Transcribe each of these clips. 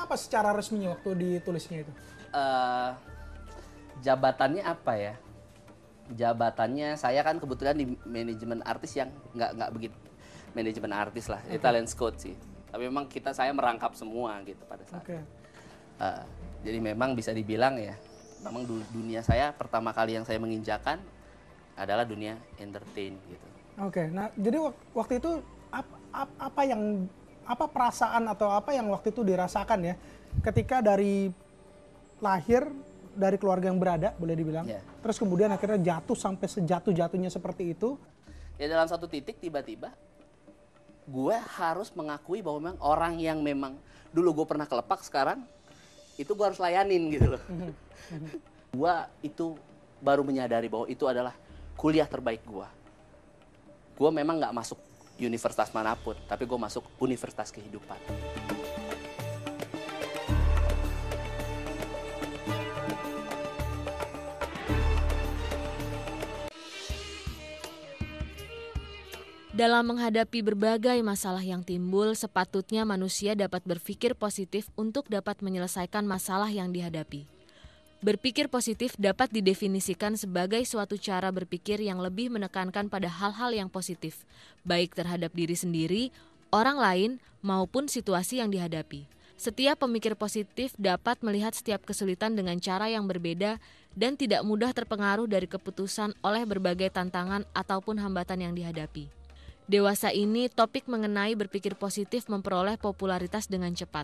Apa secara resminya waktu ditulisnya itu? Eh, Jabatannya apa ya? Jabatannya saya kan kebetulan di manajemen artis yang nggak begitu manajemen artis lah, okay. Talent scout sih. Tapi memang saya merangkap semua gitu pada saat. Okay. Jadi memang bisa dibilang ya, memang dunia saya pertama kali yang saya menginjakan adalah dunia entertain gitu. Oke, nah jadi waktu itu apa perasaan atau apa yang waktu itu dirasakan ya, ketika dari lahir dari keluarga yang berada, boleh dibilang, terus kemudian akhirnya jatuh sampai sejatuh-jatuhnya seperti itu. Ya dalam satu titik tiba-tiba gue harus mengakui bahwa memang orang yang memang dulu gue pernah kelepak, sekarang itu gue harus layanin gitu loh. Gue itu baru menyadari bahwa itu adalah kuliah terbaik gue. Gue memang nggak masuk universitas manapun, tapi gue masuk universitas kehidupan. Dalam menghadapi berbagai masalah yang timbul, sepatutnya manusia dapat berpikir positif untuk dapat menyelesaikan masalah yang dihadapi. Berpikir positif dapat didefinisikan sebagai suatu cara berpikir yang lebih menekankan pada hal-hal yang positif, baik terhadap diri sendiri, orang lain, maupun situasi yang dihadapi. Setiap pemikir positif dapat melihat setiap kesulitan dengan cara yang berbeda dan tidak mudah terpengaruh dari keputusan oleh berbagai tantangan ataupun hambatan yang dihadapi. Dewasa ini, topik mengenai berpikir positif memperoleh popularitas dengan cepat.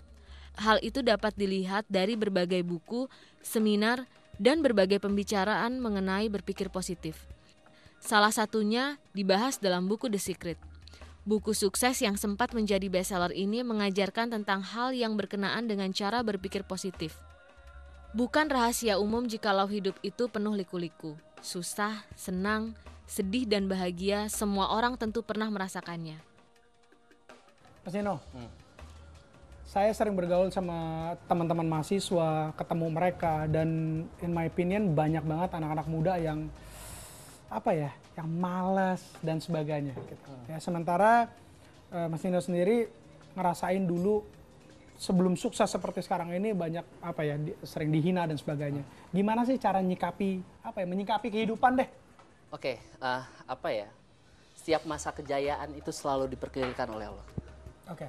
Hal itu dapat dilihat dari berbagai buku, seminar, dan berbagai pembicaraan mengenai berpikir positif. Salah satunya dibahas dalam buku The Secret. Buku sukses yang sempat menjadi bestseller ini mengajarkan tentang hal yang berkenaan dengan cara berpikir positif. Bukan rahasia umum jikalau hidup itu penuh liku-liku, susah, senang, sedih dan bahagia, semua orang tentu pernah merasakannya. Mas Nino, saya sering bergaul sama teman-teman mahasiswa, ketemu mereka, dan in my opinion banyak banget anak-anak muda yang yang malas dan sebagainya. Gitu. Ya, sementara Mas Nino sendiri ngerasain dulu sebelum sukses seperti sekarang ini banyak sering dihina dan sebagainya. Gimana sih cara menyikapi kehidupan deh? Oke, setiap masa kejayaan itu selalu diperkirakan oleh Allah. Oke.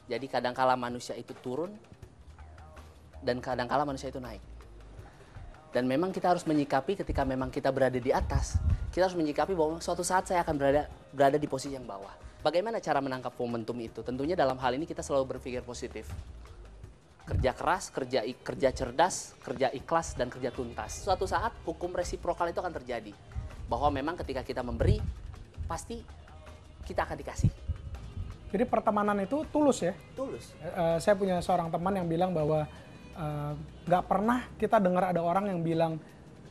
Jadi kadangkala manusia itu turun dan kadangkala manusia itu naik. Dan memang kita harus menyikapi ketika memang kita berada di atas, kita harus menyikapi bahwa suatu saat saya akan berada di posisi yang bawah. Bagaimana cara menangkap momentum itu? Tentunya dalam hal ini kita selalu berpikir positif. Kerja keras, kerja cerdas, kerja ikhlas, dan kerja tuntas. Suatu saat hukum resiprokal itu akan terjadi. Bahwa memang ketika kita memberi, pasti kita akan dikasih. Jadi pertemanan itu tulus ya? Tulus. Saya punya seorang teman yang bilang bahwa nggak pernah kita dengar ada orang yang bilang,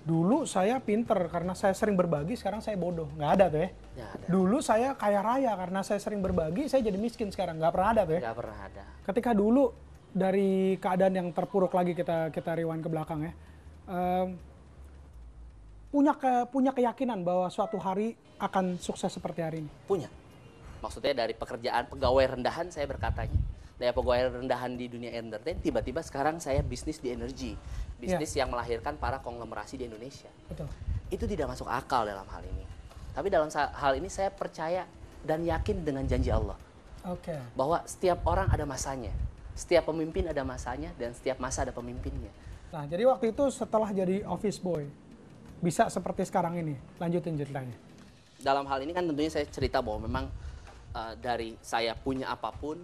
dulu saya pinter karena saya sering berbagi, sekarang saya bodoh. Nggak ada tuh ya? Nggak ada. Dulu saya kaya raya karena saya sering berbagi, saya jadi miskin sekarang. Nggak pernah ada tuh ya? Nggak pernah ada. Ketika dulu dari keadaan yang terpuruk lagi, kita rewind ke belakang ya, punya keyakinan bahwa suatu hari akan sukses seperti hari ini? Punya. Maksudnya dari pekerjaan pegawai rendahan saya berkatanya. Dari pegawai rendahan di dunia entertain, tiba-tiba sekarang saya bisnis di energi. Bisnis yang melahirkan para konglomerasi di Indonesia. Betul. Itu tidak masuk akal dalam hal ini. Tapi dalam hal ini saya percaya dan yakin dengan janji Allah. Oke. Bahwa setiap orang ada masanya. Setiap pemimpin ada masanya dan setiap masa ada pemimpinnya. Nah, jadi waktu itu setelah jadi office boy, bisa seperti sekarang ini? Lanjutin ceritanya. Dalam hal ini kan tentunya saya cerita bahwa memang dari saya punya apapun,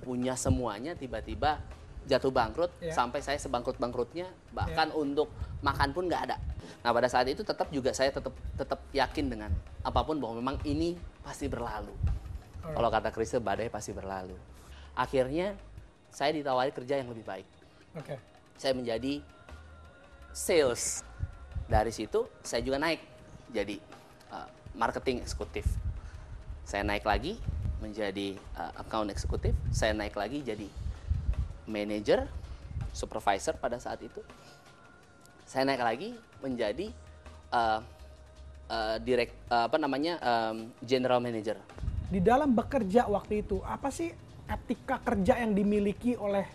punya semuanya, tiba-tiba jatuh bangkrut, sampai saya sebangkrut-bangkrutnya, bahkan untuk makan pun nggak ada. Nah pada saat itu saya tetap yakin dengan apapun bahwa memang ini pasti berlalu. Kalau kata Krista, badai pasti berlalu. Akhirnya saya ditawari kerja yang lebih baik. Saya menjadi sales. Dari situ saya juga naik jadi marketing eksekutif. Saya naik lagi menjadi account eksekutif. Saya naik lagi jadi manager, supervisor pada saat itu. Saya naik lagi menjadi general manager. Di dalam bekerja waktu itu, apa sih etika kerja yang dimiliki oleh